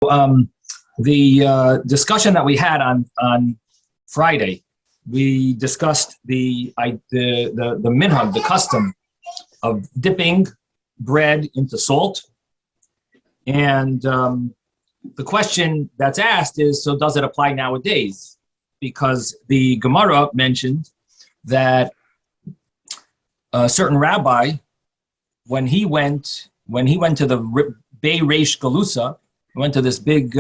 The discussion that we had on Friday, we discussed the minhag, the custom of dipping bread into salt, and the question that's asked is, so does it apply nowadays? Because the Gemara mentioned that a certain rabbi, when he went to the Bei Reish Galusa, he went to this big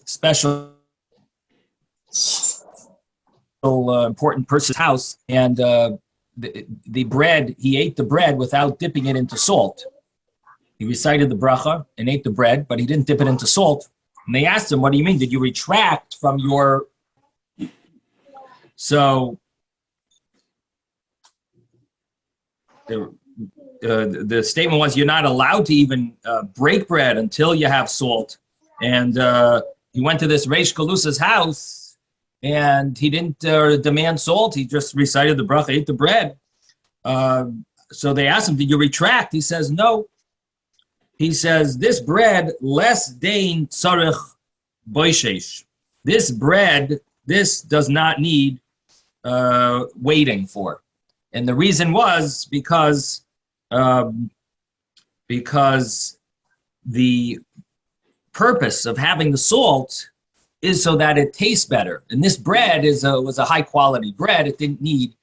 special important person's house, and the bread, he ate the bread without dipping it into salt. He recited the bracha and ate the bread, but he didn't dip it into salt. And they asked him, what do you mean? Did you retract from your... So the statement was, you're not allowed to even break bread until you have salt. And he went to this Reish Galusa's house, and he didn't demand salt. He just recited the bracha, ate the bread. So they asked him, did you retract? He says, no. He says, this bread, less dain tzarich boishesh. This bread, this does not need waiting for. And the reason was because the purpose of having the salt is so that it tastes better. And this bread was a high quality bread. It didn't need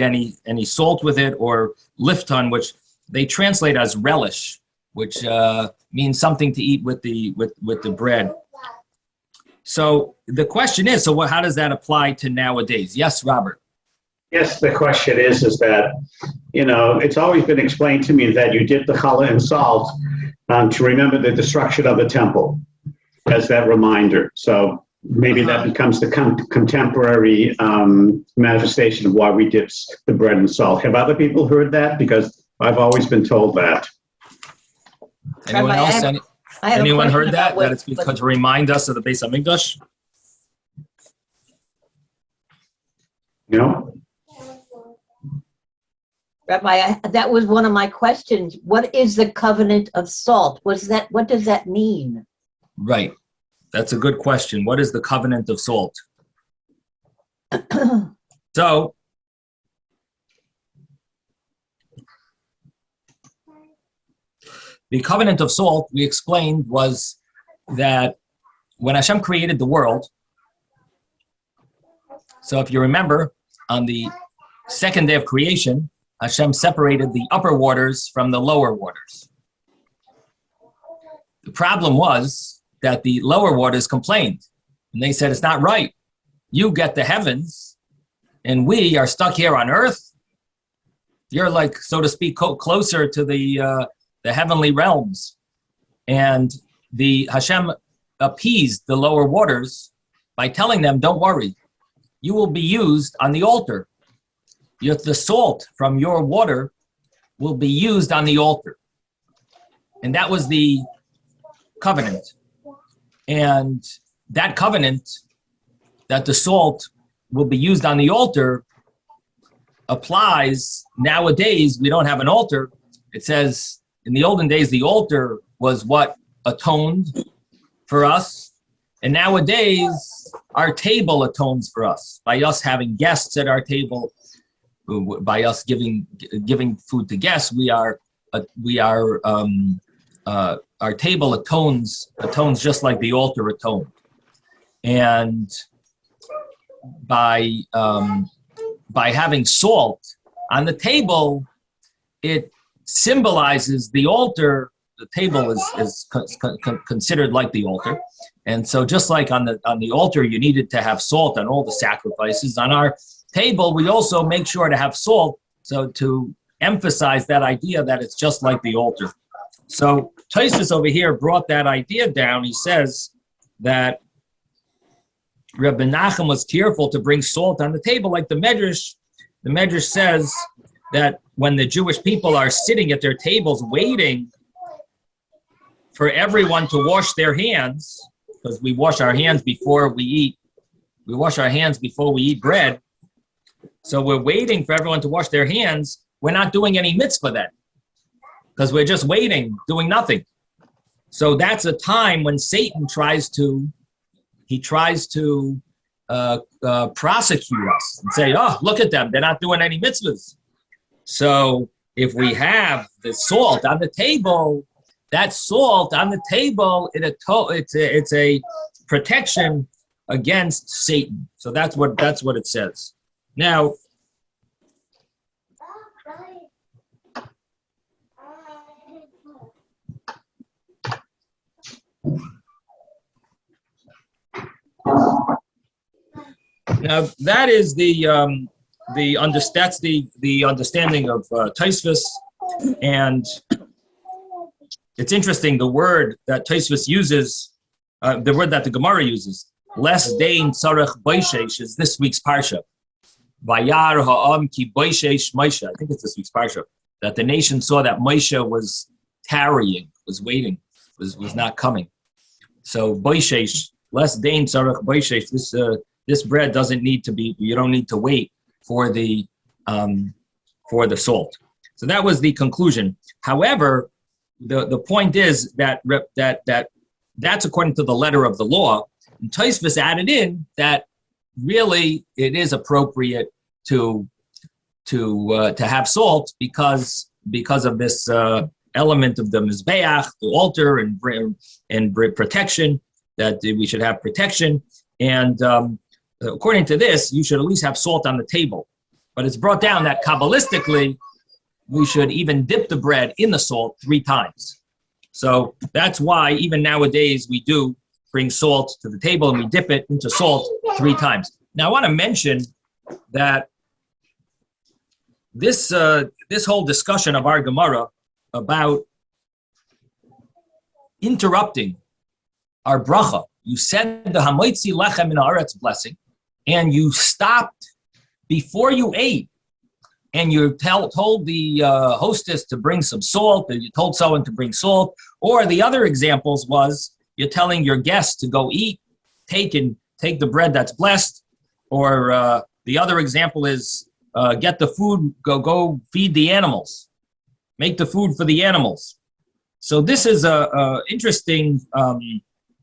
any salt with it, or lifton, which they translate as relish, which means something to eat with the bread. So the question is, so how does that apply to nowadays? Yes, Robert. Yes, the question is that, it's always been explained to me that you dip the challah in salt to remember the destruction of the temple as that reminder. So maybe that becomes the contemporary manifestation of why we dip the bread in salt. Have other people heard that? Because I've always been told that. Anyone else? Anyone heard that? That it's because to remind us of the Beis Hamikdash? No. Rabbi, that was one of my questions. What is the covenant of salt? What does that mean? Right. That's a good question. What is the covenant of salt? So, the covenant of salt, we explained, was that when Hashem created the world, so if you remember, on the second day of creation, Hashem separated the upper waters from the lower waters. The problem was that the lower waters complained, and they said, it's not right. You get the heavens, and we are stuck here on earth. You're like, so to speak, closer to the heavenly realms. And the Hashem appeased the lower waters by telling them, don't worry, you will be used on the altar. The salt from your water will be used on the altar. And that was the covenant. And that covenant, that the salt will be used on the altar, applies nowadays. We don't have an altar. It says in the olden days, the altar was what atoned for us. And nowadays, our table atones for us by us having guests at our table. By us giving food to guests, our table atones just like the altar atoned, and by having salt on the table, it symbolizes the altar. The table is considered like the altar, and so just like on the altar, you needed to have salt on all the sacrifices. On our table, we also make sure to have salt, so to emphasize that idea that it's just like the altar. So Tosfos over here brought that idea down. He says that Rebbe Nachum was careful to bring salt on the table, like the Medrash. The Medrash says that when the Jewish people are sitting at their tables waiting for everyone to wash their hands, because we wash our hands before we eat. We wash our hands before we eat bread. So we're waiting for everyone to wash their hands. We're not doing any mitzvah then, because we're just waiting, doing nothing. So that's a time when Satan tries to prosecute us and say, oh, look at them, they're not doing any mitzvahs. So if we have the salt on the table, that salt on the table, it's a protection against Satan. So that's what it says. Now, that is the understanding of Tosfos, and it's interesting the word that Tosfos uses, the word that the Gemara uses, les dein tzarech boishesh, is this week's parsha. Vayar ha'am ki boishesh Moshe. I think it's this week's parsha. That the nation saw that Moshe was tarrying, was waiting, was not coming. So boishesh, les dein tzarech boishesh. This bread doesn't need to be. You don't need to wait for the salt. So that was the conclusion. However, the point is that that's according to the letter of the law. And Tosfos added in that really it is appropriate to have salt because of this element of the mizbeach, the altar, and protection, that we should have protection. And according to this, you should at least have salt on the table. But it's brought down that Kabbalistically, we should even dip the bread in the salt 3 times. So that's why even nowadays we do bring salt to the table and we dip it into salt 3 times. Now I want to mention that this whole discussion of our Gemara about interrupting our bracha, you said the Hamoitzi Lechem in Haaretz blessing, and you stopped before you ate, and you told the hostess to bring some salt, or you told someone to bring salt, or the other examples was you're telling your guests to go eat, take the bread that's blessed, or the other example is get the food, go feed the animals, make the food for the animals. So this is a interesting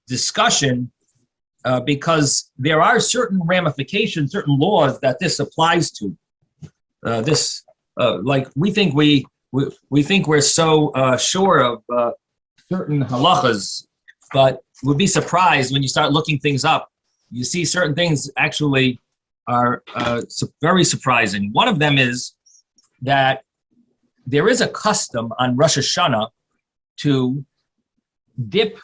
discussion because there are certain ramifications, certain laws that this applies to. Like we think we're so sure of certain halachas, but we'll be surprised when you start looking things up. You see certain things actually are very surprising. One of them is that there is a custom on Rosh Hashanah to dip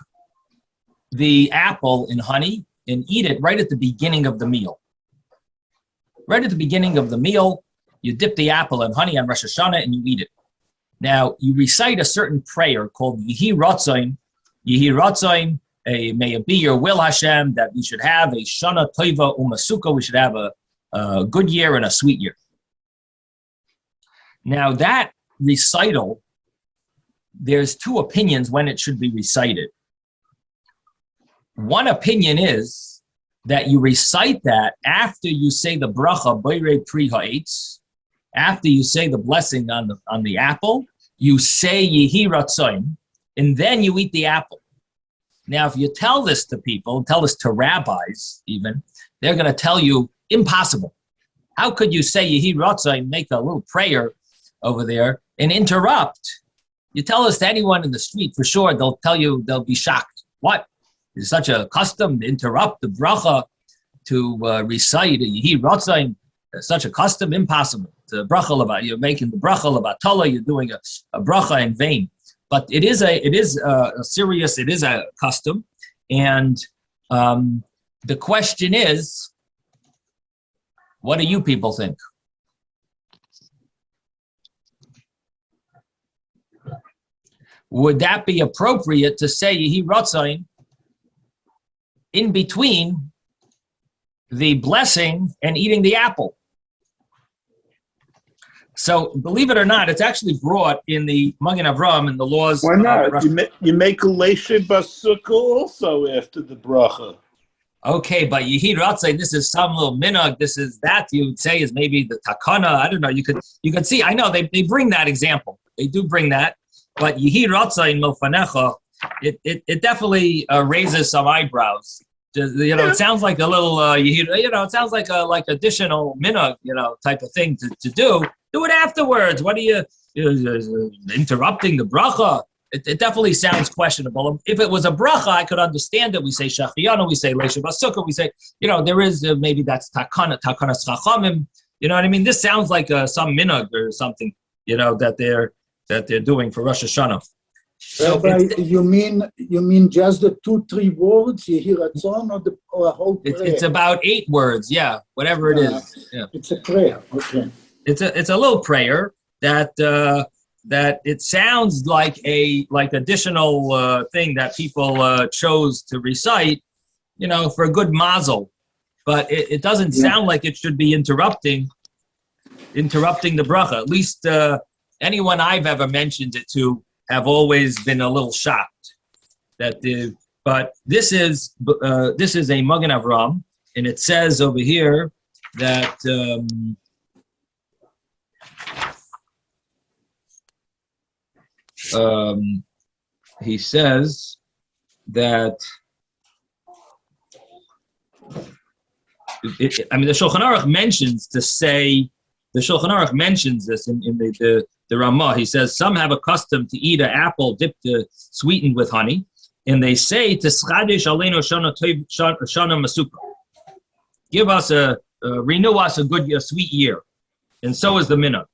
the apple in honey and eat it right at the beginning of the meal. Right at the beginning of the meal, you dip the apple in honey on Rosh Hashanah and you eat it. Now, you recite a certain prayer called Yehi Ratzain. Yehi Ratzain, may it be your will, Hashem, that we should have a Shana Toiva Umasuka, we should have a good year and a sweet year. Now, that recital, there's 2 opinions when it should be recited. One opinion is that you recite that after you say the bracha Boirei Pri Ha'etz, after you say the blessing on the apple, you say Yehi Ratzain, and then you eat the apple. Now, if you tell this to people, tell this to rabbis even, they're going to tell you, impossible. How could you say Yehi Ratzain, make a little prayer over there, and interrupt? You tell this to anyone in the street, for sure, they'll be shocked. What? Is such a custom to interrupt the bracha to recite Yehi Ratzain? Such a custom? Impossible. The bracha, you're making the bracha levatala, you're doing a bracha in vain. But it is a custom. And the question is, what do you people think? Would that be appropriate to say Yehi Ratzain in between the blessing and eating the apple? So, believe it or not, it's actually brought in the Magen Avraham and the laws. Why not? You make a leshe basukah also after the bracha. Okay, but Yehi Ratzain, this is some little minhag. This is that you would say is maybe the takana. I don't know. You could see. I know they bring that example. They do bring that. But Yehi Ratzain milfanecha it definitely raises some eyebrows. It sounds like a little, it sounds like additional minhag, type of thing to do. Do it afterwards. What are you interrupting the bracha? It definitely sounds questionable. If it was a bracha, I could understand it. We say shachiyanu, we say leisha basukah, we say, there is maybe that's takanas chachamim. You know what I mean? This sounds like some minhag or something, that they're doing for Rosh Hashanah. So Rabbi, you mean just the 2-3 words, Yehiratzon, or a whole prayer? It's about 8 words, yeah, whatever it is. Yeah. It's a prayer, okay. It's a little prayer that it sounds like additional thing that people chose to recite, for a good mazel, but it doesn't sound like it should be interrupting the bracha. At least anyone I've ever mentioned it to have always been a little shocked but this is a Magen Avram, and it says over here that he says that the Shulchan Aruch mentions this in the Ramah. He says some have a custom to eat an apple sweetened with honey, and they say to schadish aleinu shana masuka, renew us a sweet year, and so is the minhag.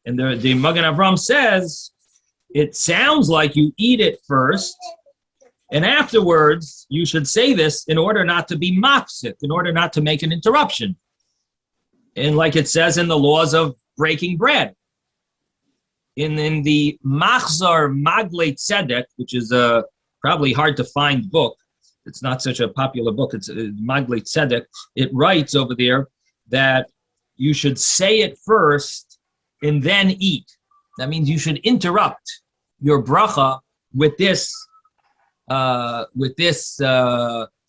And the Magen Avram says it sounds like you eat it first, and afterwards you should say this in order not to be mafsik, in order not to make an interruption. And like it says in the laws of breaking bread. In the Machzor Maglei Tzedek, which is a probably hard to find book, it's not such a popular book, it's Maglei Tzedek, it writes over there that you should say it first and then eat. That means you should interrupt your bracha with this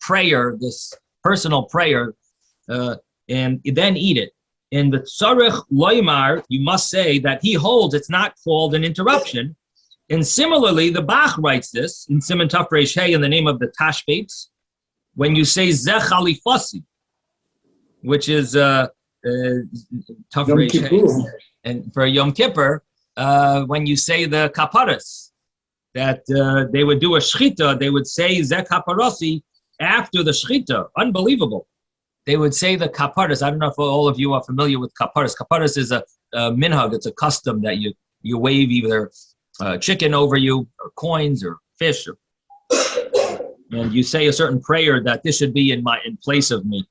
prayer, this personal prayer, and then eat it. In the Tzarech Loimar, you must say that he holds it's not called an interruption. And similarly, the Bach writes this in Siman Taf Reish Hey in the name of the Tashbates, when you say Zeh Chalifasi, which is Taf Reish Hey, and for Yom Kippur, when you say the Kaparas, that they would do a Shchita, they would say Zeh Kaparasi after the Shchita. Unbelievable. They would say the kaparas. I don't know if all of you are familiar with kaparas. Kaparas is a minhag. It's a custom that you wave either chicken over you, or coins, or fish, and you say a certain prayer that this should be in place of me.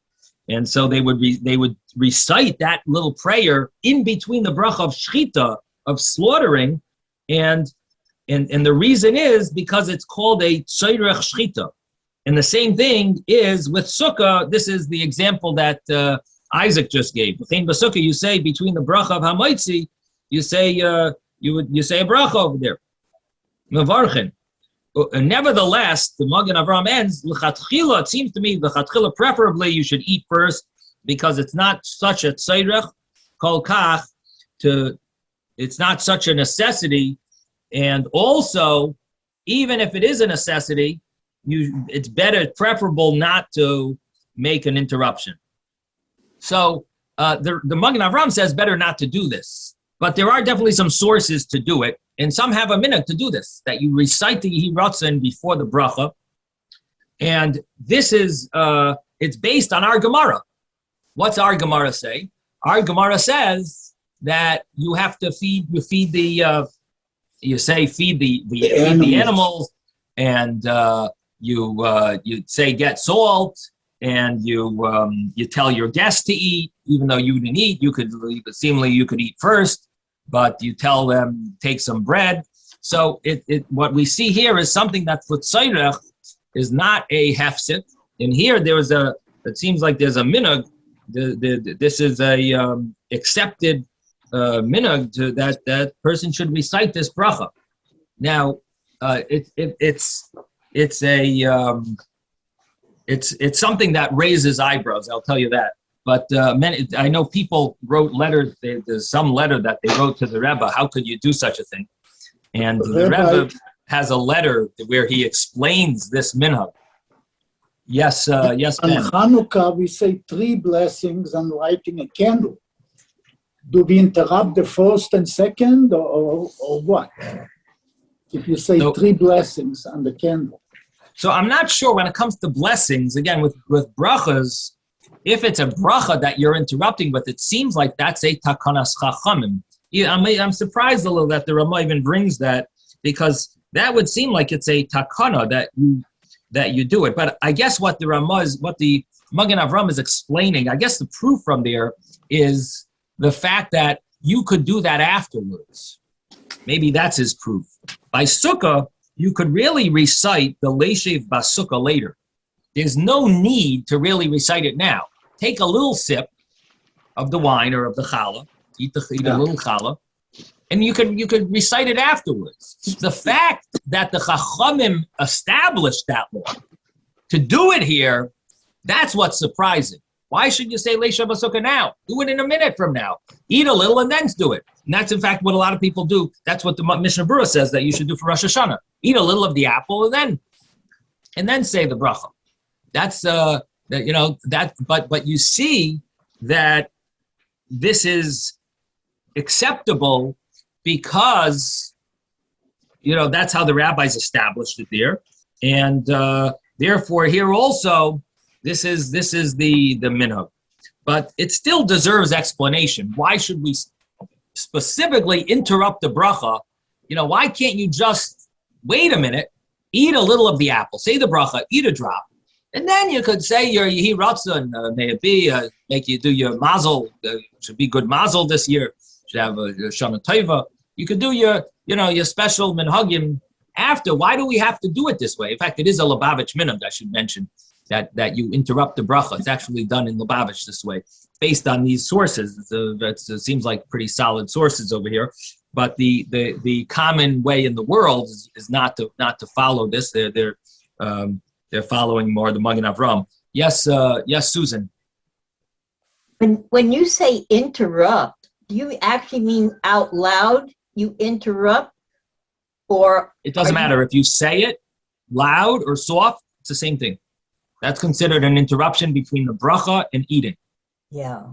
And so they would recite that little prayer in between the bracha of shchita, of slaughtering, and the reason is because it's called a tzoyrech shchita. And the same thing is with sukkah. This is the example that Isaac just gave. Within the sukkah, you say between the bracha of hamaitzi, you say a bracha over there. Mevarchen. Nevertheless, the Magen Avram ends l'chatchila. It seems to me l'chatchila preferably you should eat first because it's not such a tzayrech kol kach it's not such a necessity, and also even if it is a necessity, it's preferable not to make an interruption. So the Magen Avram says better not to do this, but there are definitely some sources to do it, and some have a minhag to do this, that you recite the Yehi Ratzon before the bracha, and this is it's based on our Gemara. What's our Gemara say? Our Gemara says that you have to feed the animals, and you say get salt, and you tell your guests to eat, even though you didn't eat. You could eat first, but you tell them take some bread. So what we see here is something that for tzayrech is not a hefsek. And here it seems like there's a minhag. This is a accepted minhag that person should recite this bracha. Now it's something that raises eyebrows, I'll tell you that. But I know people wrote letters. There's some letter that they wrote to the Rebbe. How could you do such a thing? And the Rebbe, has a letter where he explains this minhag. Yes, yes, On Ben. Hanukkah, we say 3 blessings and lighting a candle. Do we interrupt the first and second, or what? If you say So- 3 blessings on the candle. So I'm not sure when it comes to blessings, again, with brachas, if it's a bracha that you're interrupting with, it seems like that's a takanas chachamim. Yeah, I'm surprised a little that the Ramah even brings that, because that would seem like it's a takana that you do it. But I guess what the Magen Avram is explaining, I guess the proof from there is the fact that you could do that afterwards. Maybe that's his proof. By Sukkah, you could really recite the Leishev Basukkah later. There's no need to really recite it now. Take a little sip of the wine or of the challah, eat a little challah, and you could recite it afterwards. The fact that the Chachamim established that law, to do it here, that's what's surprising. Why should you say Leisha Basukkah now? Do it in a minute from now. Eat a little and then do it. And that's in fact what a lot of people do. That's what the Mishnah Berurah says that you should do for Rosh Hashanah. Eat a little of the apple and then say the bracha. That's but you see that this is acceptable because that's how the rabbis established it there, and therefore here also this is the minhag, but it still deserves explanation. Why should we specifically interrupt the bracha? Why can't you just wait a minute, eat a little of the apple, say the bracha, eat a drop, and then you could say your Yehi Ratzon, may it be, make you do your mazel, should be good mazel this year, should have a Shana Tova. You could do your special minhagim after. Why do we have to do it this way? In fact, it is a Lubavitch minhag, I should mention, that you interrupt the bracha. It's actually done in Lubavitch this way, based on these sources. It seems like pretty solid sources over here. But the common way in the world is not to follow this. They're following more the Magen Avram. Yes, Susan. When you say interrupt, do you actually mean out loud? You interrupt, or It doesn't matter if you say it loud or soft. It's the same thing. That's considered an interruption between the bracha and eating. Yeah.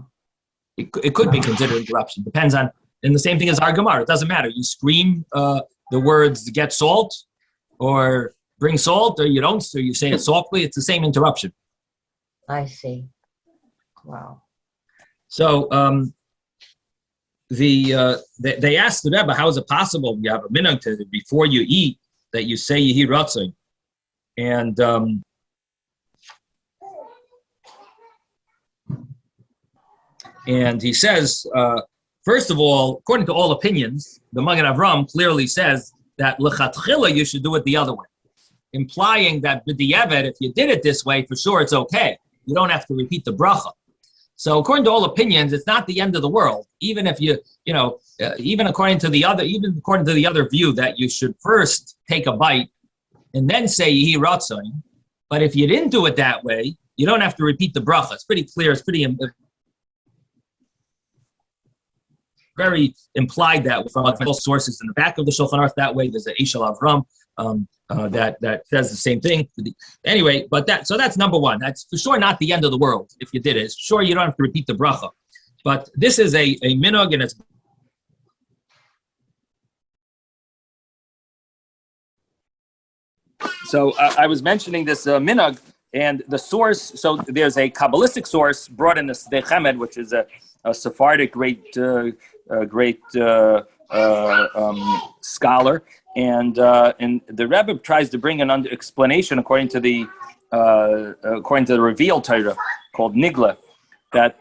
It could be considered interruption. Depends on, and the same thing as our Gemara. It doesn't matter. You scream the words "get salt" or "bring salt," or you don't, so you say it softly. It's the same interruption. I see. Wow. So they asked the Rebbe, how is it possible you have a minhag to before you eat that you say Yehi Ratzon? And he says, first of all, according to all opinions, the Magen Avram clearly says that lechatchila you should do it the other way, implying that b'diavad, if you did it this way, for sure it's okay. You don't have to repeat the bracha. So according to all opinions, it's not the end of the world. Even if even according to the other view that you should first take a bite and then say Yehi Ratzon. But if you didn't do it that way, you don't have to repeat the bracha. It's pretty clear. It's pretty very implied that from all sources in the back of the Shulchan Aruch. That way, there's an Eshel Avram that says the same thing. Anyway, so that's number one. That's for sure not the end of the world if you did it. It's sure you don't have to repeat the bracha. But this is a minhag, and it's so I was mentioning this minhag and the source. So there's a Kabbalistic source brought in the Sdei Chemed, which is a Sephardic great scholar, and the Rebbe tries to bring an explanation according to the revealed Torah called Nigla, that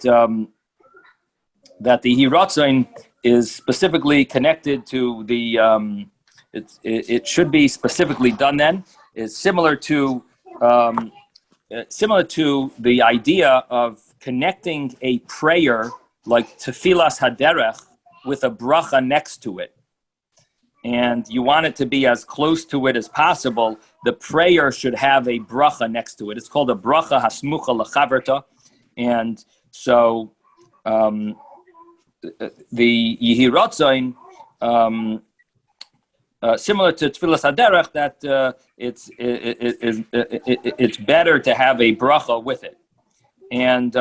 the Hiratzain is specifically connected to the it should be specifically done then. It's similar to the idea of connecting a prayer like Tefilas Haderech with a bracha next to it. And you want it to be as close to it as possible. The prayer should have a bracha next to it. It's called a bracha hasmucha lechaverta. And so the Yehi Ratzon similar to Tfilas Haderech, that it's better to have a bracha with it, and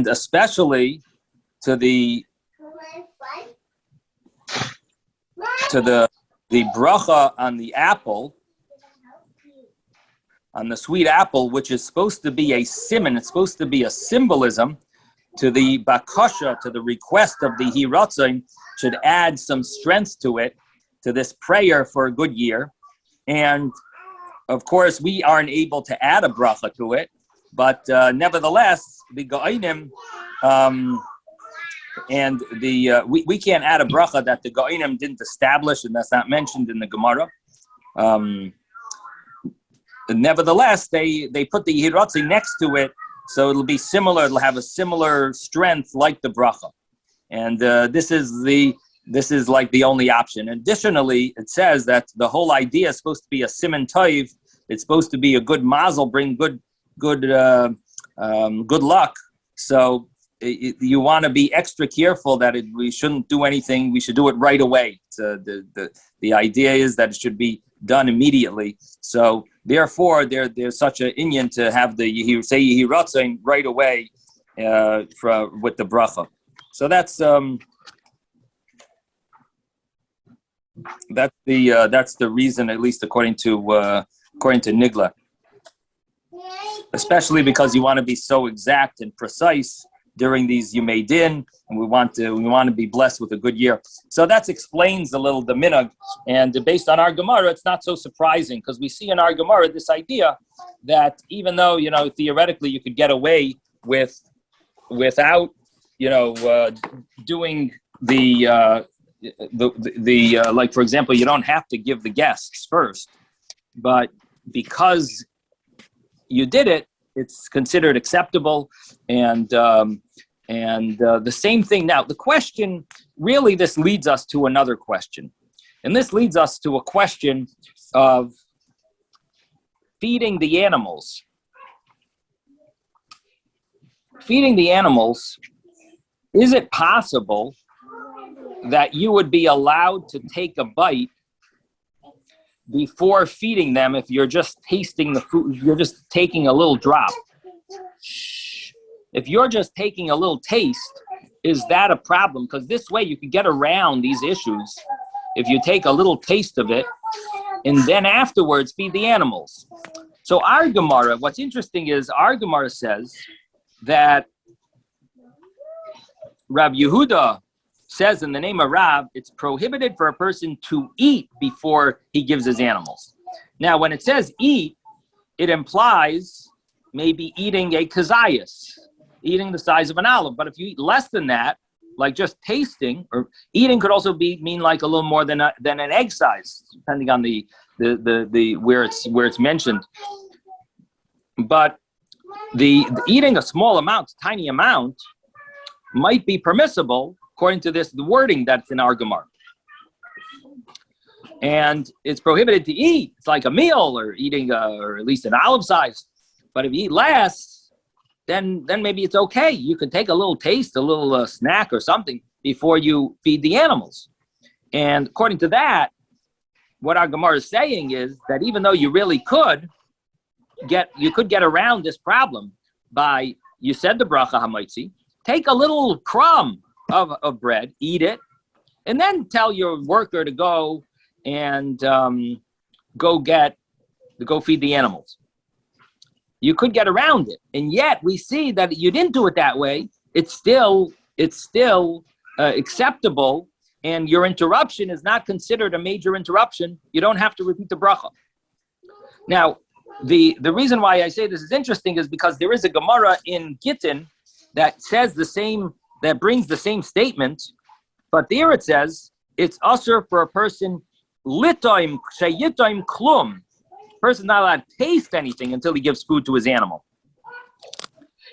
especially to the bracha on the apple, on the sweet apple, which is supposed to be a siman, it's supposed to be a symbolism to the bakasha, to the request of the hiratzon, should add some strength to it, to this prayer for a good year. And of course, we aren't able to add a bracha to it, but nevertheless, the Ga'inim, and we can't add a bracha that the Ga'inim didn't establish, and that's not mentioned in the Gemara. Nevertheless, they put the Hiratzi next to it, so it'll be similar. It'll have a similar strength like the bracha, and this is like the only option. Additionally, it says that the whole idea is supposed to be a siman toiv. It's supposed to be a good mazel, bring good luck. So you want to be extra careful that we shouldn't do anything. We should do it right away. So the idea is that it should be done immediately. So therefore, there's such an inyan to have the Yehiratzin right away with the bracha. So that's the reason, at least according to Nigla. Especially because you want to be so exact and precise during these Yumei Din, and we want to be blessed with a good year. So that explains a little the minhag, and based on our Gemara, it's not so surprising because we see in our Gemara this idea that even though theoretically you could get away without doing the like, for example, you don't have to give the guests first, but because you did it, it's considered acceptable, and the same thing. Now, the question, really, this leads us to another question, and this leads us to a question of feeding the animals. Feeding the animals, is it possible that you would be allowed to take a bite before feeding them if you're just tasting the food, you're just taking a little drop? If you're just taking a little taste, is that a problem? Because this way you can get around these issues if you take a little taste of it and then afterwards feed the animals. So our Gemara, what's interesting is our Gemara says that Rav Yehuda says in the name of Rav, it's prohibited for a person to eat before he gives his animals. Now, when it says eat, it implies maybe eating a kazayas, eating the size of an olive. But if you eat less than that, like just tasting, or eating could also mean like a little more than an egg size, depending on the where it's mentioned. But the eating a small amount, tiny amount, might be permissible according to the wording that's in our Gemara. And it's prohibited to eat. It's like a meal or eating, or at least an olive size. But if you eat less, then maybe it's okay. You can take a little taste, a little snack or something before you feed the animals. And according to that, what our Gemara is saying is that even though you really could get around this problem by, you said the bracha hamaitzi, take a little crumb of bread, eat it, and then tell your worker to go and go feed the animals. You could get around it, and yet we see that you didn't do it that way. It's still acceptable, and your interruption is not considered a major interruption. You don't have to repeat the bracha. Now, the reason why I say this is interesting is because there is a Gemara in Gittin that says the same, that brings the same statement, but there it says it's usher for a person litoim sheyitoim klum. Person's not allowed to taste anything until he gives food to his animal.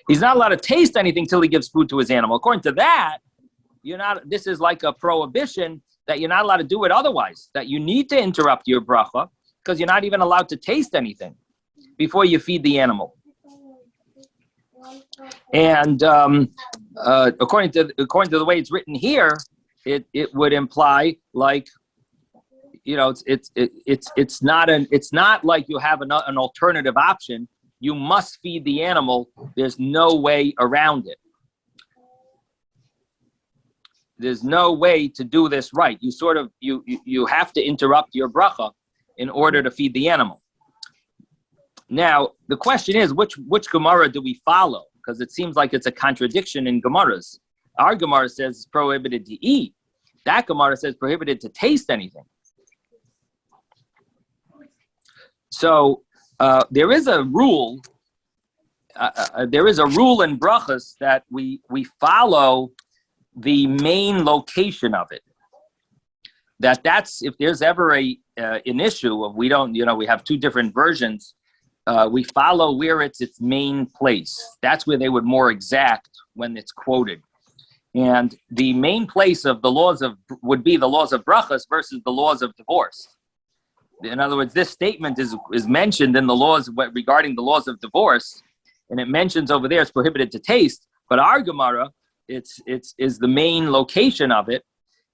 He's not allowed to taste anything until he gives food to his animal. According to that, this is like a prohibition that you're not allowed to do it otherwise, that you need to interrupt your bracha because you're not even allowed to taste anything before you feed the animal. And according to the way it's written here, it would imply like, it's not like you have an alternative option. You must feed the animal. There's no way around it. There's no way to do this right. You have to interrupt your bracha in order to feed the animal. Now, the question is, which Gemara do we follow? Because it seems like it's a contradiction in Gemaras. Our Gemara says it's prohibited to eat. That Gemara says prohibited to taste anything. So there is a rule. There is a rule in Brochos that we follow the main location of it. That's if there's ever an issue of we have two different versions. We follow where it's its main place. That's where they would more exact when it's quoted. And the main place of the laws would be the laws of brachas versus the laws of divorce. In other words, this statement is mentioned in the laws regarding the laws of divorce, and it mentions over there it's prohibited to taste. But our Gemara, it's the main location of it,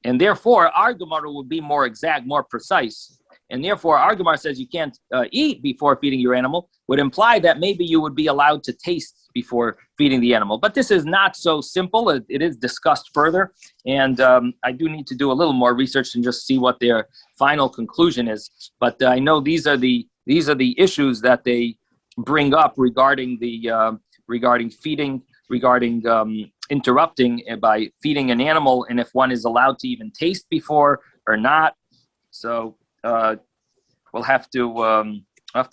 and therefore our Gemara would be more exact, more precise. And therefore, our Gemara says you can't eat before feeding your animal, would imply that maybe you would be allowed to taste before feeding the animal. But this is not so simple. It is discussed further. And I do need to do a little more research and just see what their final conclusion is. But I know these are the issues that they bring up regarding feeding, regarding interrupting by feeding an animal, and if one is allowed to even taste before or not. So we'll have to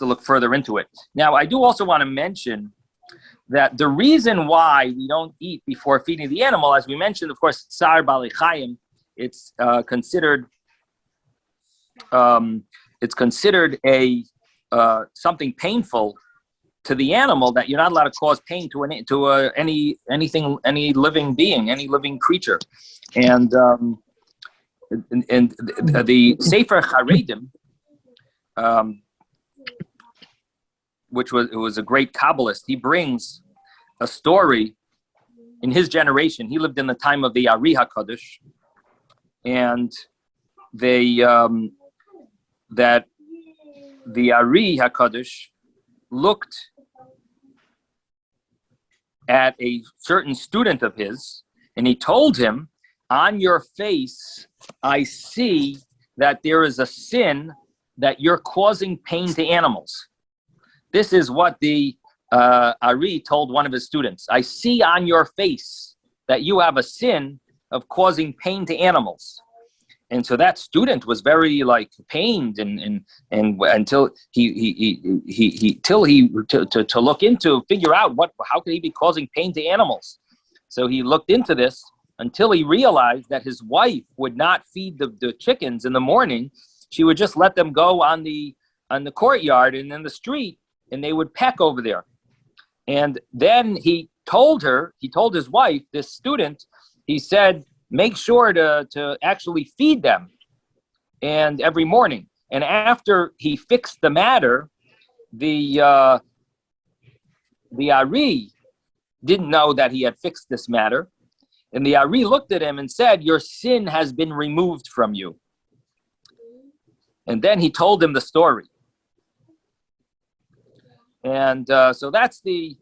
look further into it. Now, I do also want to mention that the reason why we don't eat before feeding the animal, as we mentioned, of course, tsar bali chayim, it's considered a something painful to the animal, that you're not allowed to cause pain to any living being, any living creature, and the Sefer Charedim, which was a great Kabbalist, he brings a story in his generation. He lived in the time of the Ari HaKadosh, and that the Ari HaKadosh looked at a certain student of his, and he told him, on your face, I see that there is a sin that you're causing pain to animals. This is what the Ari told one of his students. I see on your face that you have a sin of causing pain to animals. And so that student was very pained and until to look into, figure out how could he be causing pain to animals. So he looked into this until he realized that his wife would not feed the chickens in the morning. She would just let them go on the courtyard and in the street, and they would peck over there. And then he told his wife, this student, he said, make sure to actually feed them and every morning. And after he fixed the matter, the Ari didn't know that he had fixed this matter. And the Ari looked at him and said, your sin has been removed from you. And then he told him the story. And so that's the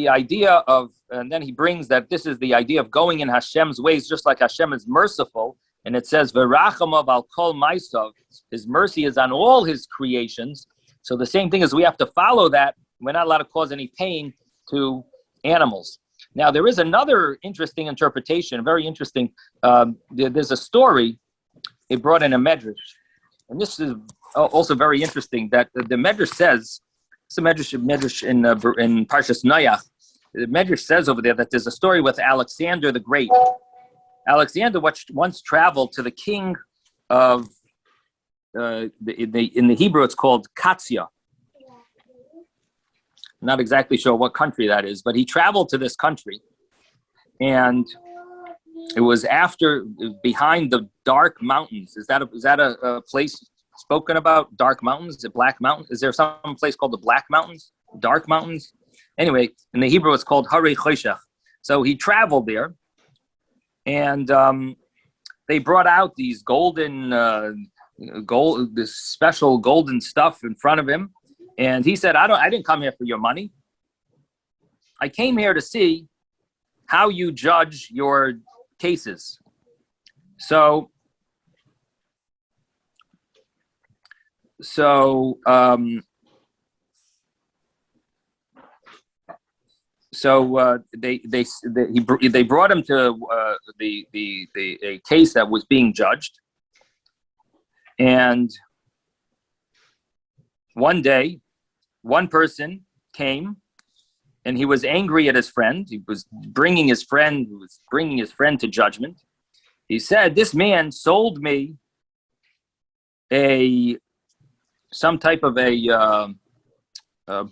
idea of, and then he brings that this is the idea of going in Hashem's ways, just like Hashem is merciful. And it says, V'rachamav al kol ma'asav, his mercy is on all his creations. So the same thing is we have to follow that. We're not allowed to cause any pain to animals. Now, there is another interesting interpretation, very interesting. There's a story, it brought in a medrash. And this is also very interesting, that the medrash says, it's a medrash in Parshas Noach. The medrash says over there that there's a story with Alexander the Great. Alexander once traveled to the king of, in the Hebrew it's called Katsya. Not exactly sure what country that is, but he traveled to this country, and it was behind the dark mountains. Is that a place spoken about? Dark mountains? The Black Mountains? Is there some place called the Black Mountains? Dark mountains? Anyway, in the Hebrew it's called Harei Choshech. So he traveled there, and they brought out these this special golden stuff in front of him, and he said, I didn't come here for your money. I came here to see how you judge your cases. So they brought him to a case that was being judged, and one day, one person came, and he was angry at his friend. He was bringing his friend to judgment. He said, "This man sold me some type of a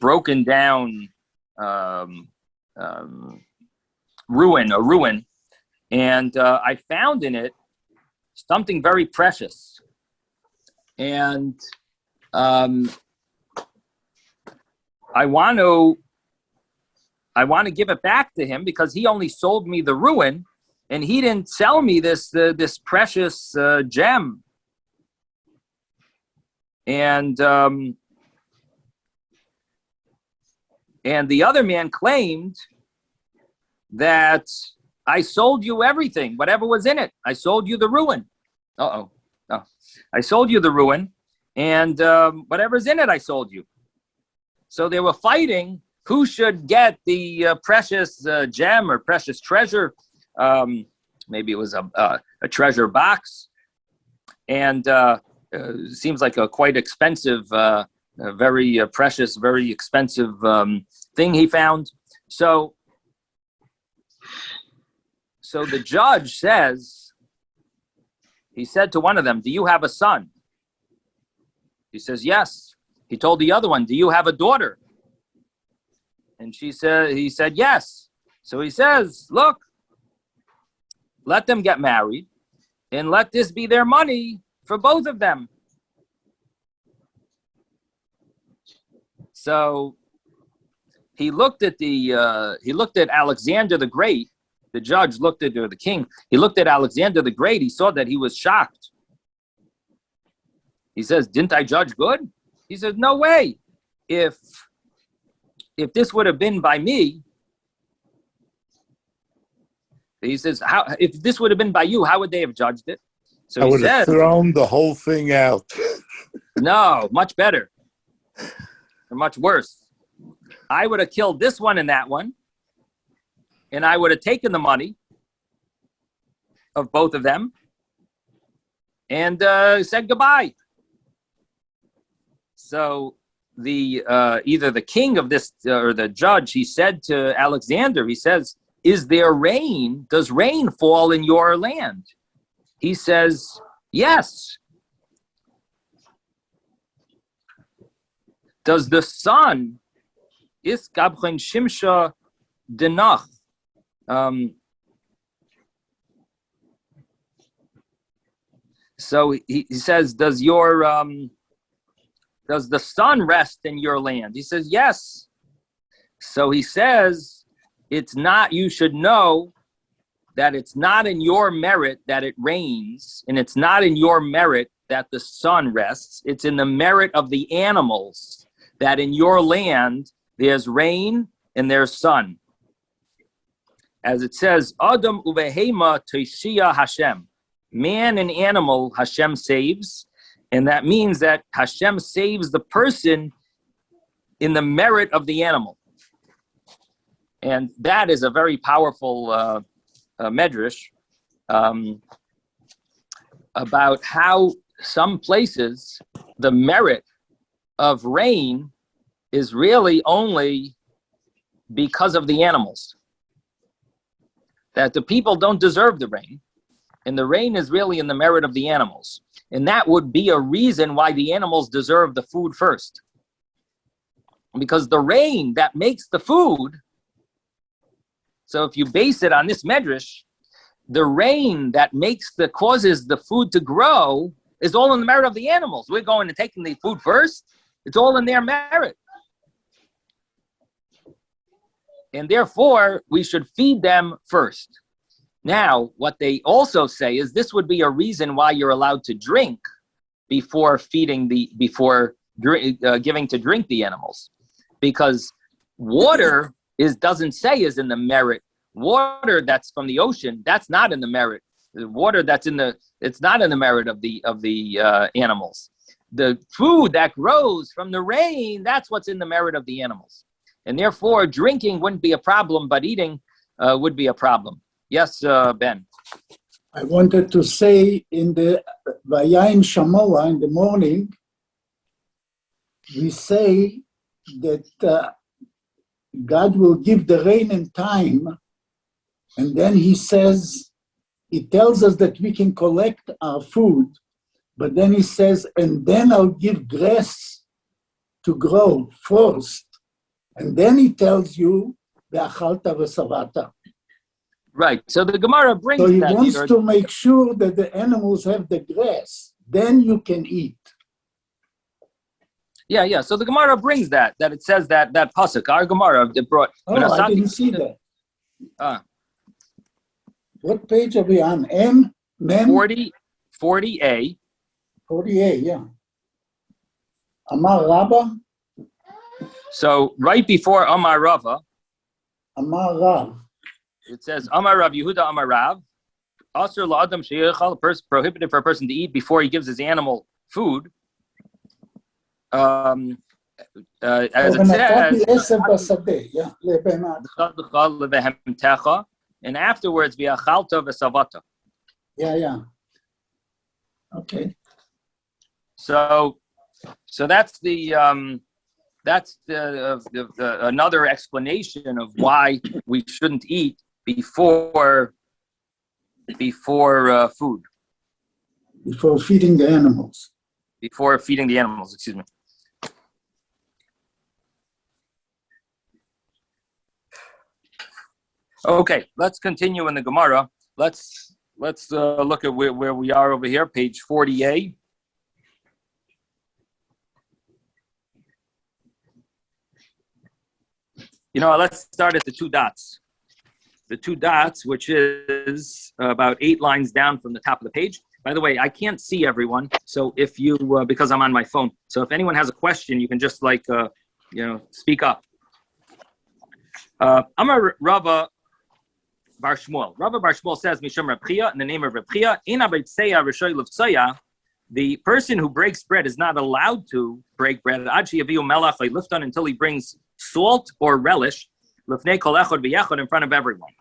broken down ruin, and I found in it something very precious, and I want to give it back to him because he only sold me the ruin, and he didn't sell me this precious gem." And the other man claimed that I sold you everything, whatever was in it. I sold you the ruin. I sold you the ruin, and whatever's in it, I sold you. So they were fighting who should get the precious gem or precious treasure. Maybe it was a treasure box, and seems like a quite expensive, very precious, very expensive thing he found. So the judge says, he said to one of them, "Do you have a son?" He says, "Yes." He told the other one, "Do you have a daughter?" And he said, "Yes." So he says, "Look, let them get married, and let this be their money for both of them." So he looked at Alexander the Great. The judge looked at the king. He looked at Alexander the Great. He saw that he was shocked. He says, "Didn't I judge good?" He says, "No way. If this would have been by me," he says, if this would have been by you, how would they have judged it? So I he would have said, thrown the whole thing out. "No, much better, or much worse. I would have killed this one and that one, and I would have taken the money of both of them and said goodbye." So either the king of this or the judge, he said to Alexander, he says, "Is there rain? Does rain fall in your land?" He says, "Yes." "Does the sun is gabchen shimsha denach?" So he says, "Does the sun rest in your land?" He says, "Yes." So he says, "It's not, you should know that it's not in your merit that it rains, and it's not in your merit that the sun rests. It's in the merit of the animals that in your land there's rain and there's sun." As it says, "Adam uvehema toishia Hashem." Man and animal Hashem saves, and that means that Hashem saves the person in the merit of the animal. And that is a very powerful medrash about how some places the merit of rain is really only because of the animals. That the people don't deserve the rain, and the rain is really in the merit of the animals. And that would be a reason why the animals deserve the food first. Because the rain that makes the food, so if you base it on this medrash, the rain that causes the food to grow is all in the merit of the animals. We're going to taking the food first. It's all in their merit. and therefore we should feed them first. Now, what they also say is this would be a reason why you're allowed to drink before giving to drink the animals, because water doesn't say is in the merit. Water that's from the ocean, that's not in the merit. The water it's not in the merit of the animals. The food that grows from the rain, that's what's in the merit of the animals. And therefore, drinking wouldn't be a problem, but eating would be a problem. Yes, Ben. I wanted to say in the Vayayin Shamoa in the morning, we say that God will give the rain in time, and then he tells us that we can collect our food, but then he says, and then I'll give grass to grow first, and then he tells you, Ve'achalta v'savata. Right. So the Gemara brings So he that. wants to make sure that the animals have the grass. Then you can eat. Yeah. So the Gemara brings that it says that pasuk. Our Gemara that brought. Oh, I didn't see that. What page are we on? Mem? 40A. 48, yeah. Amar Rabba, So right before Amar Rava, Amar Rav. it says Amar Rav Yehuda Amar Rav. Asur la'adam sheyechal, prohibited for a person to eat before he gives his animal food. As it says, and afterwards, v'achalta v'savata. Yeah. Okay. So that's another explanation of why we shouldn't eat before food. Before feeding the animals. Before feeding the animals, excuse me. Okay, let's continue in the Gemara. Let's look at where we are over here, page 40a. Let's start at the two dots. The two dots, which is about 8 lines down from the top of the page. By the way, I can't see everyone, so if you, because I'm on my phone, so if anyone has a question, you can just speak up. Amar Rava Bar Shmuel. Rava Bar Shmuel says, Mishum Reb Chia, in the name of Reb Chia, the person who breaks bread is not allowed to break bread until he brings salt or relish in front of everyone.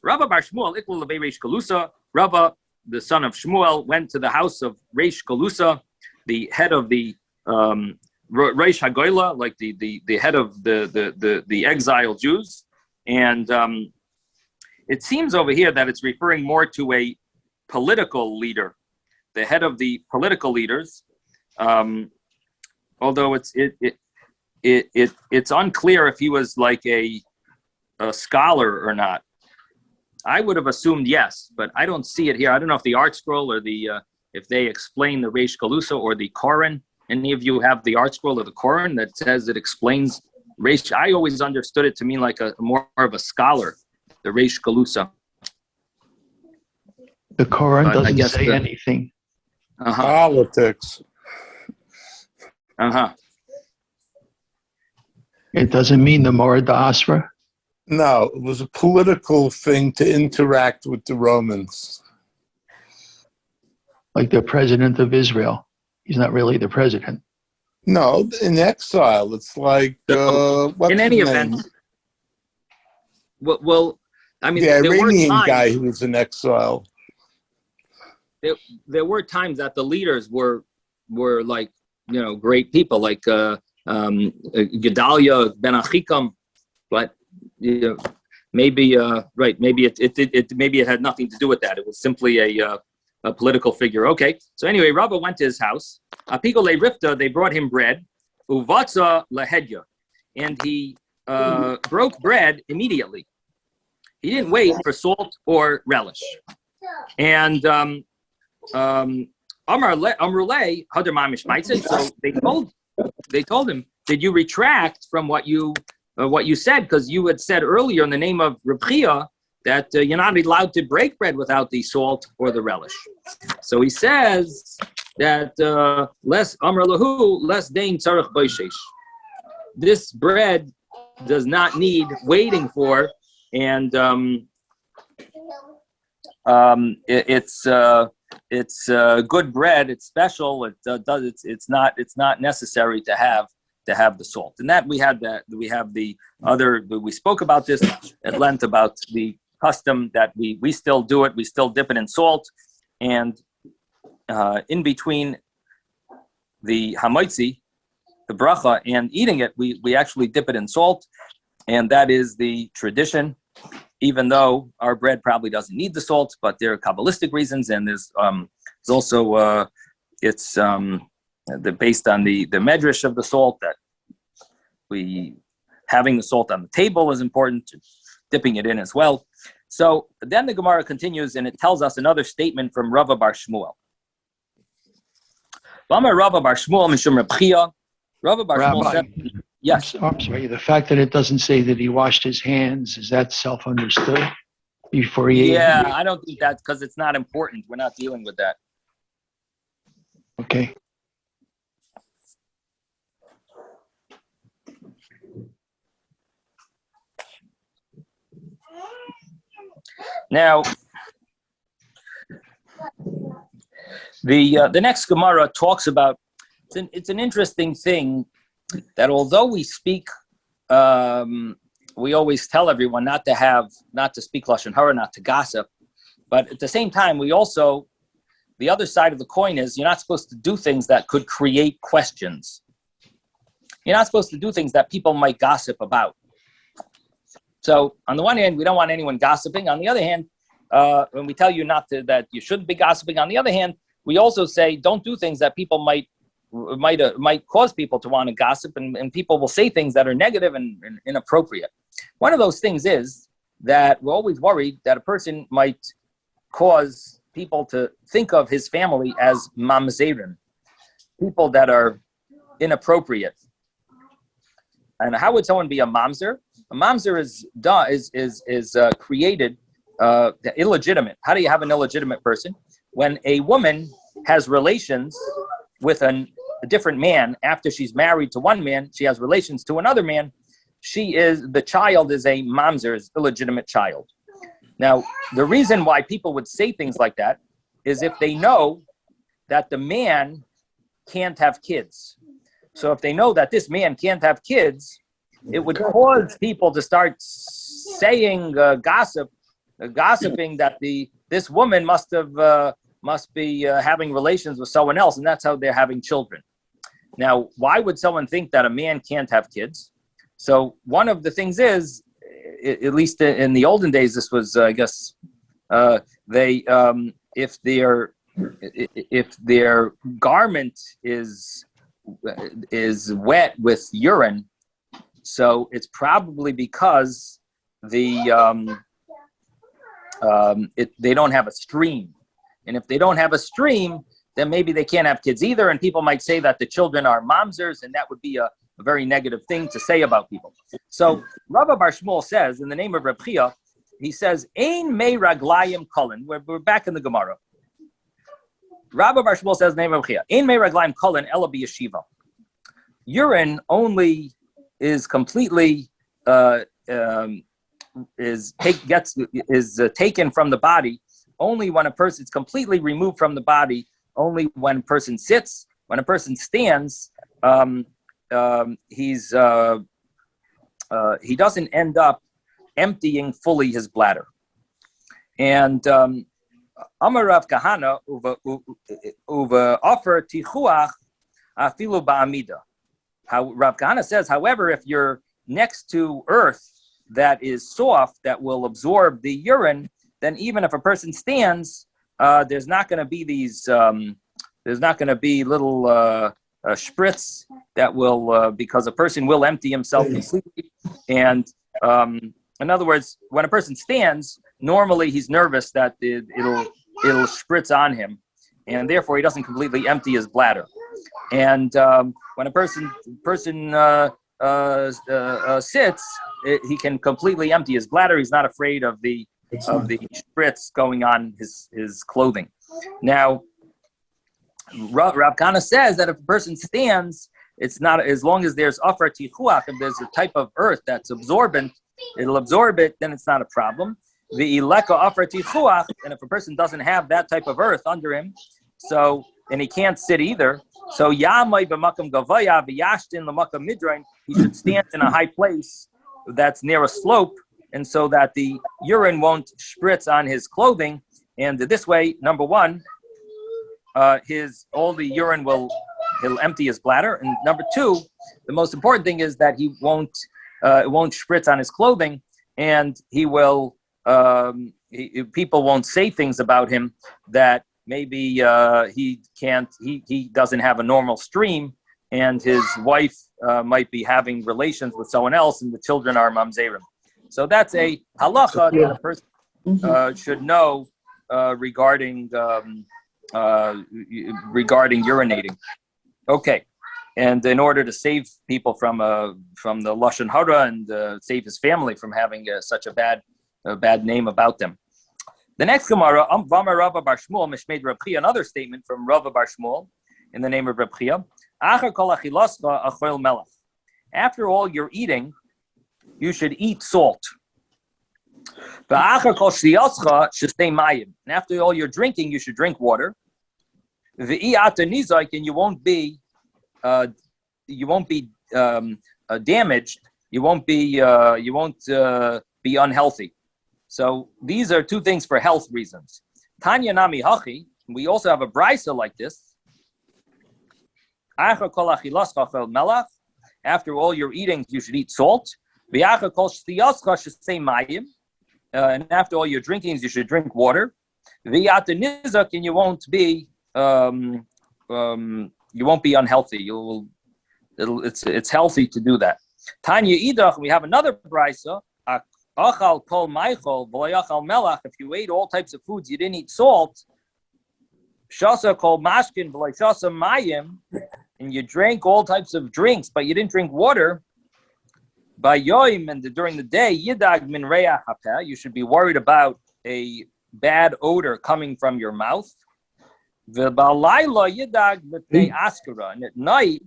Rava Bar Shmuel, Iklu Levei Reish Galusa. Rava, the son of Shmuel, went to the house of Reish Galusa, the head of the Reish Hagoyla, like the head of the exiled Jews, and it seems over here that it's referring more to a political leader, the head of the political leaders, although it's unclear if he was like a scholar or not. I would have assumed yes, but I don't see it here. I don't know if the Art Scroll or if they explain the Reish Galusa or the Koran. Any of you have the Art Scroll or the Koran that says it explains Reish? I always understood it to mean like more of a scholar, the Reish Galusa. The Koran doesn't say anything. Politics. It doesn't mean the Morad Asra. No, it was a political thing to interact with the Romans. Like the president of Israel. He's not really the president. No, in exile. It's like, what's in any his event, name? well, I mean, The there were Iranian times, guy who was in exile. There were times that the leaders were like, great people, like Gedalia ben Achikam, but maybe maybe it had nothing to do with that. It was simply a political figure. Okay, so anyway, Rabba went to his house. Apigole Rifta, they brought him bread. Uvatza lahedya, and he broke bread immediately. He didn't wait for salt or relish. And Amrulay Hadar Mamish Maitzah. So they told him, did you retract from what you what you said, because you had said earlier in the name of Reb Chia that you're not allowed to break bread without the salt or the relish. So he says that less amar lahu, less dain tzarich boishesh. This bread does not need waiting for, and it's good bread. It's special. It's not necessary to have the salt. And that we have the other. We spoke about this at length about the custom that we still do it. We still dip it in salt, and in between the hamaitzi, the bracha, and eating it, we actually dip it in salt, and that is the tradition. Even though our bread probably doesn't need the salt, but there are Kabbalistic reasons, and there's also based on the medrash of the salt, that having the salt on the table is important, dipping it in as well. So then the Gemara continues, and it tells us another statement from Rava Bar Shmuel. Rava Bar Shmuel mishum Reb Chia. Rava Bar Shmuel said, yes. I'm sorry. The fact that it doesn't say that he washed his hands, is that self-understood before he ate? Yeah, I don't think that's because it's not important. We're not dealing with that. Okay. Now, the next Gemara talks about, it's an interesting thing that although we speak, we always tell everyone not to speak lashon hara, not to gossip, but at the same time, we also, the other side of the coin is you're not supposed to do things that could create questions. You're not supposed to do things that people might gossip about. So on the one hand, we don't want anyone gossiping. On the other hand, when we tell you that you shouldn't be gossiping, on the other hand, we also say don't do things that people might cause people to want to gossip, and people will say things that are negative and inappropriate. One of those things is that we're always worried that a person might cause people to think of his family as mamzerim, people that are inappropriate. And how would someone be a mamzer? A mamzer is created illegitimate. How do you have an illegitimate person? When a woman has relations with a different man after she's married to one man, she has relations to another man. The child is a mamzer, is illegitimate child. Now, the reason why people would say things like that is if they know that the man can't have kids. So if they know that this man can't have kids, it would cause people to start saying gossiping that this woman must be having relations with someone else, and that's how they're having children. Now, why would someone think that a man can't have kids? So one of the things is, at least in the olden days, this was, I guess, if their garment is wet with urine, so it's probably because they don't have a stream. And if they don't have a stream, then maybe they can't have kids either. And people might say that the children are mamzers, and that would be a very negative thing to say about people. So Rava Bar Shmuel says, in the name of Reb Chia, he says, Ein mei raglayim kolin. We're back in the Gemara. Rava Bar Shmuel says, in the name of Reb Chia, Ein mei raglayim kolin ela b'yeshiva. Urine only is completely taken from the body only when a person is completely removed from the body. Only when a person sits. When a person stands, he doesn't end up emptying fully his bladder. And Amar Rav Kahana uva offer tichuach afilu ba'amida. How Rav Kahana says, however, if you're next to earth that is soft, that will absorb the urine, then even if a person stands, there's not going to be these. There's not going to be little spritz that will, because a person will empty himself completely. And in other words, when a person stands, normally he's nervous that it'll spritz on him, and therefore he doesn't completely empty his bladder. And when a person sits, he can completely empty his bladder. He's not afraid of the spritz going on his clothing. Now, Rav Kana says that if a person stands, it's not, as long as there's afar tichuach, if there's a type of earth that's absorbent, it'll absorb it, then it's not a problem. The ileka afar tichuach, and if a person doesn't have that type of earth under him, so, and he can't sit either, so yamai b'makam gavaya v'yashtin l'makam midrain, he should stand in a high place that's near a slope, and so that the urine won't spritz on his clothing, and this way, number one, all the urine he'll empty his bladder, and number two, the most important thing is that it won't spritz on his clothing, and he will people won't say things about him that maybe he doesn't have a normal stream, and his wife might be having relations with someone else, and the children are mamzerim. So that's a halacha that a person should know regarding urinating. Okay, and in order to save people from the lashon hara and save his family from having such a bad name about them. The next Gemara, Vamar Rava Bar Shmuel, Mishmeid Reb Chia, another statement from Rava Bar Shmuel in the name of Reb Chia. Achar kol achilascha achoil melach. After all you're eating, you should eat salt. V'achar kol shtiyascha shtei mayim. And after all you're drinking, you should drink water. V'iyata nizak, and you won't be damaged. You won't be unhealthy. So these are two things for health reasons. Tanya nami hachi. We also have a brisa like this. After all you're eating, you should eat salt. And after all you're drinking, you should drink water. And you won't be unhealthy. It's healthy to do that. Tanya idach. We have another brisa. If you ate all types of foods, you didn't eat salt. Shasa kol mashkin shasa mayim, and you drank all types of drinks, but you didn't drink water. By yoim, and during the day, yidag min reach hapeh, you should be worried about a bad odor coming from your mouth. V'balayla yidag b'pnei askara, and at night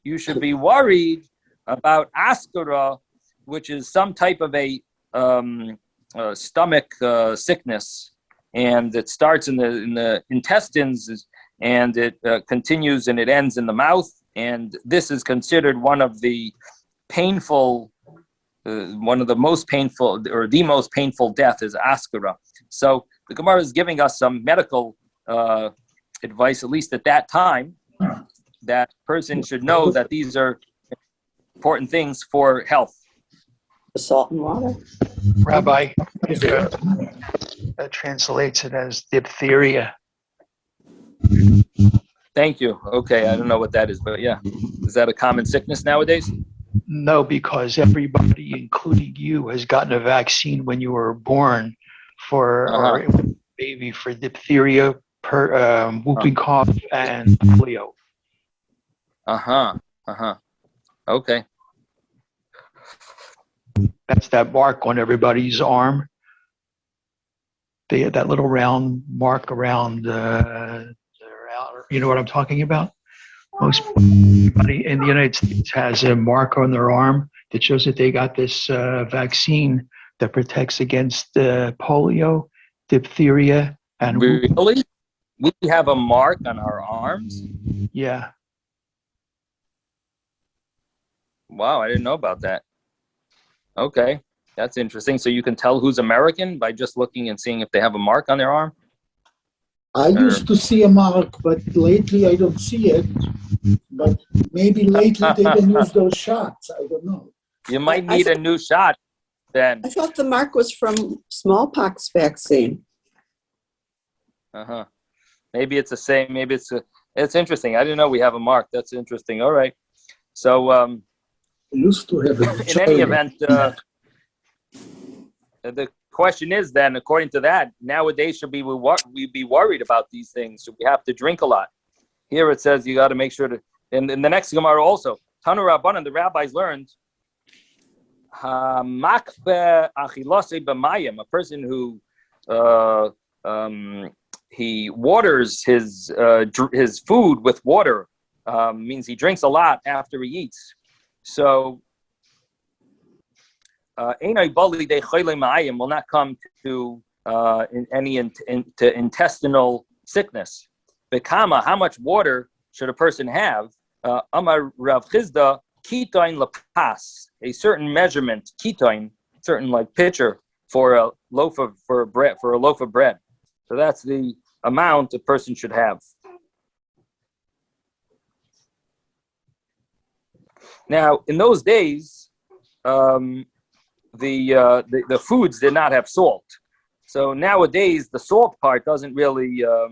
you should be worried about askara, which is some type of a stomach sickness, and it starts in the intestines, and it continues and it ends in the mouth, and this is considered one of the most painful, or the most painful death is askara. So the Gemara is giving us some medical advice, at least at that time, that person should know that these are important things for health. The salt and water. Rabbi, that translates it as diphtheria. Thank you. Okay, I don't know what that is, but yeah. Is that a common sickness nowadays? No, because everybody, including you, has gotten a vaccine when you were born or baby for diphtheria, whooping cough, and polio. Okay. That's that mark on everybody's arm. They had that little round mark around, you know what I'm talking about? Most everybody in the United States has a mark on their arm that shows that they got this vaccine that protects against polio, diphtheria, and really? We have a mark on our arms? Yeah. Wow, I didn't know about that. Okay, that's interesting. So you can tell who's American by just looking and seeing if they have a mark on their arm? I used to see a mark, but lately I don't see it. But maybe lately they don't use those shots. I don't know. You might need a new shot then. I thought the mark was from smallpox vaccine. Maybe it's the same. Maybe it's interesting. I didn't know we have a mark. That's interesting. All right. So Used to have it. in any event, the question is then, according to that, nowadays should we be worried about these things? Should we have to drink a lot? Here it says you got to make sure to, in the next Gemara also, Tanu Rabbanan, the rabbis learned, makbe achilase b'mayim, a person who he waters his food with water, means he drinks a lot after he eats. So, Einai bali de choyle ma'ayim will not come to to intestinal sickness. Bekama, how much water should a person have? Amar Rav Chizda, kitoin lapas, a certain measurement, kitoin, certain like pitcher for a loaf of bread. So that's the amount a person should have. Now, in those days, the foods did not have salt. So nowadays, the salt part doesn't really